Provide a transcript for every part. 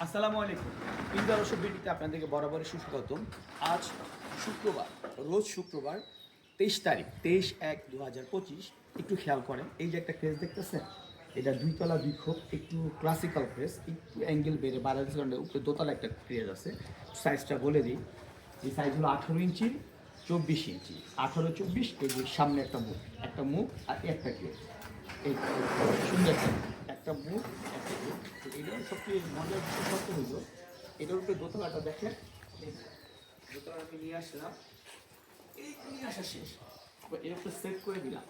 আসসালামু আলাইকুম। ইন্দার ওষুধ ভিডিওতে আপনাদেরকে বরাবরই সুস্বাগতম। আজ শুক্রবার, রোজ শুক্রবার 23 তারিখ, 23/1/2025। একটু খেয়াল করেন, এই যে একটা ক্রেস দেখতেছেন, এটা 2 তলা 2 খোপ, একটু ক্লাসিক্যাল ক্রেস, একটু অ্যাঙ্গেল বেড়ে 12 উপরে দোতলা একটা ক্রেস আছে। সাইজটা বলে দিই, এই সাইজ হলো 18 ইঞ্চি 24 ইঞ্চি, 18-24। এই যে সামনে একটা মুখ আর একটা ক্রেস, এই সুন্দর একটা মুখ একটা মুখ। তো এটার সবচেয়ে মজার বিষয় হইল, এটার উপরে দোতলাটা দেখেন, দোতলা আমি নিয়ে আসলাম, এই নিয়ে আসা শেষ, এর উপরে সেট করে দিলাম।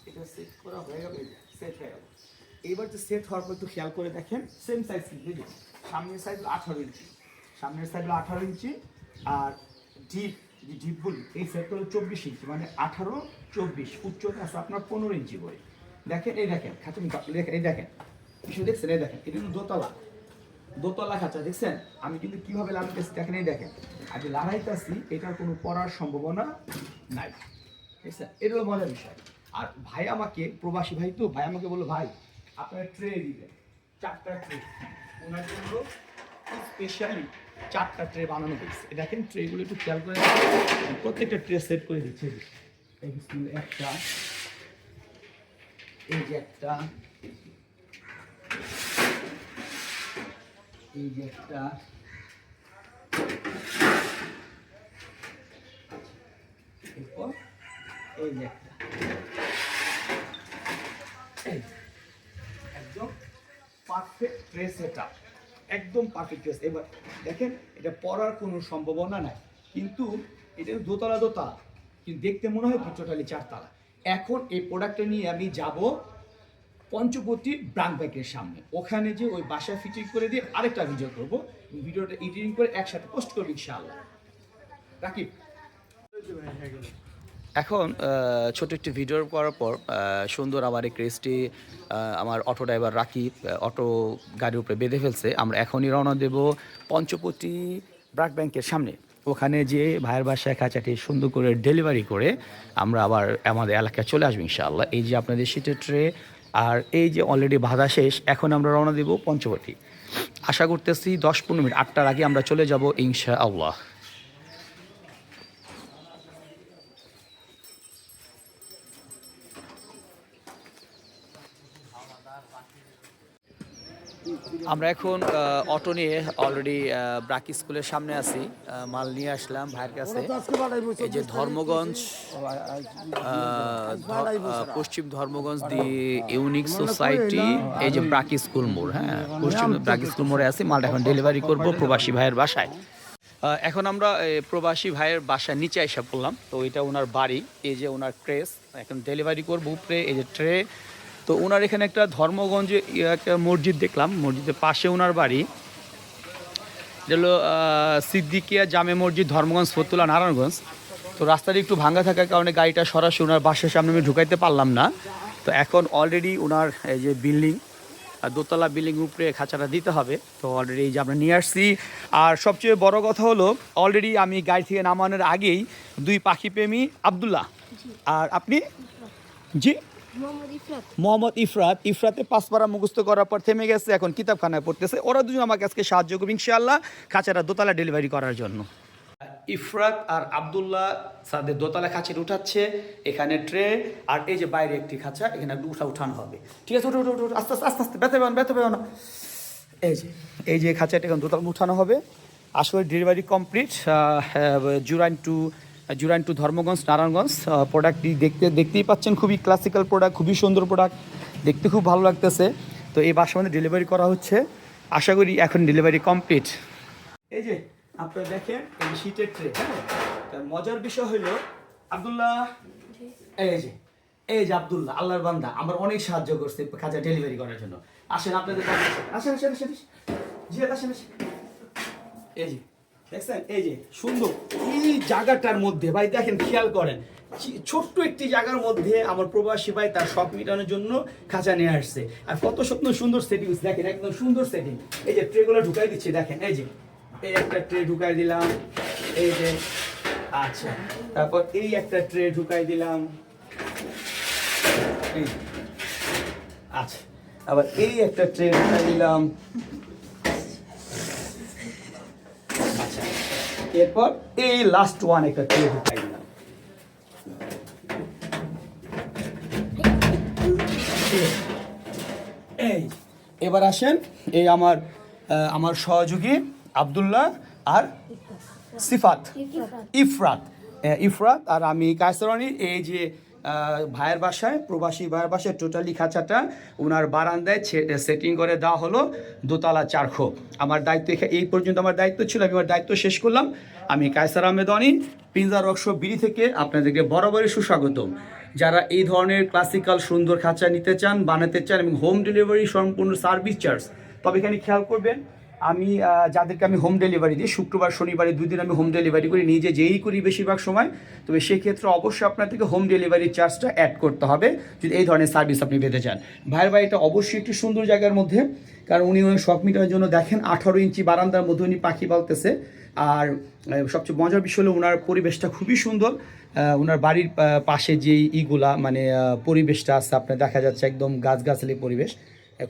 এটা সেট করা হয়ে গেল, সেট হয়ে গেল। এইবার যে সেট হওয়ার পর একটু খেয়াল করে দেখেন, সেম সাইজ কিন্তু সামনের সাইজ 18 ইঞ্চি, সামনের সাইজ 18 ইঞ্চি, আর ডিপ যে ডিপ বলি এই সেটটা হলো 24 ইঞ্চি, মানে 18-24। উচ্চতা আছে আপনার 15 ইঞ্চি করে। দেখেন, এই দেখেন খাঁচা, এই দেখেন কিছু দেখছেন, এই দেখেন এটা কিন্তু দোতলা খাঁচা দেখছেন। আমি কিন্তু কিভাবে লাগাইতেছি দেখেন, এই দেখেন আগে লাগাইতেছি, এটার কোনো পড়ার সম্ভাবনা নাই, দেখছেন। এটা হলো মজার বিষয়। আর ভাই আমাকে, প্রবাসী ভাই তো, ভাই আমাকে বললো, ভাই আপনার ট্রে দিবেন 4টা ট্রে, ওনার জন্য স্পেশালি 4টা ট্রে বানানো হয়েছে। দেখেন ট্রেগুলো একটু খেয়াল করে, প্রত্যেকটা ট্রে সেট করে দিচ্ছে। এই একটা, এই যে একটা, এই যে একটা, এরপর এই যে একটা, একদম পারফেক্ট ট্রে সেটআপ, একদম পারফেক্ট ট্রেস। এবার দেখেন এটা পড়ার কোনো সম্ভাবনা নাই, কিন্তু এটা দোতলা, কিন্তু দেখতে মনে হয় কি টোটালি 4 তলা। এখন এই প্রোডাক্টটা নিয়ে আমি যাব পঞ্চবটি ব্রাঞ্চ ব্যাংকের সামনে, ওখানে যে ওই বাসায় ফিটিং করে দিয়ে আরেকটা ভিডিও করব, ভিডিওটা এডিটিং করে একসাথে পোস্ট করবো ইনশাআল্লাহ। রাকিব, এখন ছোট একটি ভিডিও করার পর সুন্দর আমার এই ক্রেজটি আমার অটো ড্রাইভার রাকিব অটো গাড়ির উপরে বেঁধে ফেলছে। আমরা এখনই রওনা দেব পঞ্চপটি ব্রাক ব্যাংকের সামনে, ওখানে যে ভাইয়ের বাসায় খাঁচাটি সুন্দর করে ডেলিভারি করে আমরা আবার আমাদের এলাকায় চলে আসবো ইনশাআল্লাহ। এই যে আপনাদের শীতের ট্রে, আর এই যে অলরেডি বাঁধা শেষ, এখন আমরা রওনা দেব পঞ্চবটি। আশা করতেছি 10-15 মিনিট, 8টার আগে আমরা চলে যাব ইনশাআল্লাহ। আমরা এখন অটো নিয়ে অলরেডি ব্রাক স্কুলের সামনে আছি, মাল নিয়ে আসলাম ভাইয়ের কাছে। এই যে ধর্মগঞ্জ, পশ্চিম ধর্মগঞ্জ দি ইউনিক সোসাইটি, এই যে ব্রাক স্কুল মোড়, হ্যাঁ পশ্চিম ব্রাক স্কুল মোড়ে আছি। মালটা এখন ডেলিভারি করব প্রবাসী ভাইয়ের বাসায়। এখন আমরা প্রবাসী ভাইয়ের বাসার নিচে এসে পড়লাম, তো এটা ওনার বাড়ি। এই যে ওনার ক্রেস এখন ডেলিভারি করবো উপরে, এই যে ট্রে। তো ওনার এখানে একটা ধর্মগঞ্জে একটা মসজিদ দেখলাম, মসজিদের পাশে ওনার বাড়ি। এটা হলো সিদ্দিকিয়া জামে মসজিদ, ধর্মগঞ্জ, ফতুল্লা, নারায়ণগঞ্জ। তো রাস্তাটা একটু ভাঙা থাকার কারণে গাড়িটা সরাসরি ওনার বাসার সামনে আমি ঢুকাইতে পারলাম না। তো এখন অলরেডি ওনার এই যে বিল্ডিং, দোতলা বিল্ডিং উপরে খাঁচাটা দিতে হবে। তো অলরেডি এই যে আমরা নিয়ে আসছি। আর সবচেয়ে বড় কথা হলো, অলরেডি আমি গাড়ি থেকে নামানোর আগেই 2 পাখি প্রেমী আবদুল্লাহ আর আপনি, জি মোহাম্মদ ইফরাতে 5 পারা মুখস্থ করার পর থেমে গেছে, এখন কিতাবখানায় পড়তেছে। ওরা দুজন আমাকে আজকে সাহায্য করবে ইনশাআল্লাহ খাঁচাটা দোতলা ডেলিভারি করার জন্য। ইফরাত আর আবদুল্লাহ তাদের দোতলা খাঁচাটা উঠাচ্ছে, এখানে ট্রে, আর এই যে বাইরে একটি খাঁচা, এখানে উঠানো হবে। ঠিক আছে, ওঠো আস্তে আস্তে আস্তে, ব্যথা পেও না। এই যে খাঁচাটা এখন দোতলা উঠানো হবে। আসলে delivery complete. Jurain to Dharmaganj, Narayanganj. প্রোডাক্টটি দেখতেই পাচ্ছেন, খুবই ক্লাসিক্যাল প্রোডাক্ট, খুবই সুন্দর প্রোডাক্ট, দেখতে খুব ভালো লাগতেছে। তো এই বাসার মধ্যে ডেলিভারি করা হচ্ছে, আশা করি এখন ডেলিভারি কমপ্লিট। এই যে আপনারা দেখেন, এই শীতের ট্রে, হ্যাঁ। তার মজার বিষয় হলো আব্দুল্লাহ, এই যে আব্দুল্লাহ আল্লাহর বান্দা আমার অনেক সাহায্য করছে খাঁচা ডেলিভারি করার জন্য। আসেন আপনাদের আসেন, এই যে দেখছেন, এই যে সুন্দর এই জায়গাটার মধ্যে ভাই দেখেন, খেয়াল করেন, ছোট্ট একটি জায়গার মধ্যে আমার প্রবাসী ভাই তার শখ মেটানোর জন্য খাঁচা নিয়ে আসছে। আর কত সুন্দর সেটিং দেখেন, একদম সুন্দর সেটিং। এই যে ট্রেগুলো ঢুকাই দিচ্ছে, দেখেন এই যে এই একটা ট্রে ঢুকাই দিলাম, এই যে, আচ্ছা তারপর এই একটা ট্রে ঢুকাই দিলাম, আচ্ছা আবার এই একটা ট্রে নিলাম। আচ্ছা, এরপর এই লাস্ট ওয়ান একটা ট্রে ঢুকাই দিলাম। এই এবার আসেন, এই আমার সহযোগী আব্দুল্লাহ আর সিফাত, ইফরাত আর আমি কায়সারানি। এই যে ভাইয়ের বাসায়, প্রবাসী ভাইয়ের বাসায় টোটালি খাঁচাটা ওনার বারান্দায় সেটিং করে দেওয়া হলো, দোতলা 4 খোপ। আমার দায়িত্ব এই পর্যন্ত আমার দায়িত্ব ছিল, আমি আমার দায়িত্ব শেষ করলাম। আমি কায়সার আহমেদ অনি, পিনজার ওয়ার্কশপ বিডি থেকে আপনাদেরকে বরাবরই সুস্বাগতম। যারা এই ধরনের ক্লাসিক্যাল সুন্দর খাঁচা নিতে চান, বানাতে চান এবং হোম ডেলিভারি সম্পূর্ণ সার্ভিস চার্জ, তবে এখানে খেয়াল করবেন আমি যাদেরকে আমি হোম ডেলিভারি দিই, শুক্রবার শনিবারে 2 দিন আমি হোম ডেলিভারি করি, নিজে যেই করি বেশিরভাগ সময়, তবে সেক্ষেত্রে অবশ্যই আপনাদেরকে হোম ডেলিভারি চার্জটা অ্যাড করতে হবে যদি এই ধরনের সার্ভিস আপনি পেতে চান। ভাইয়ের বাড়িটা অবশ্যই একটি সুন্দর জায়গার মধ্যে, কারণ উনি শখ মিটারের জন্য দেখেন 18 ইঞ্চি বারান্দার মধ্যে উনি পাখি পালতেছে। আর সবচেয়ে মজার বিষয় হলো ওনার পরিবেশটা খুবই সুন্দর। ওনার বাড়ির পাশে যেই ইগুলা মানে পরিবেশটা আছে আপনার দেখা যাচ্ছে একদম গাছগাছালি পরিবেশ,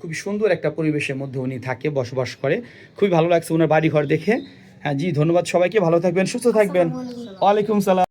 খুবই সুন্দর একটা পরিবেশের মধ্যে উনি থাকে, বসবাস করে। খুবই ভালো লাগছে ওনার বাড়িঘর দেখে। হ্যাঁ জি, ধন্যবাদ সবাইকে, ভালো থাকবেন, সুস্থ থাকবেন। ওয়ালাইকুম সালাম।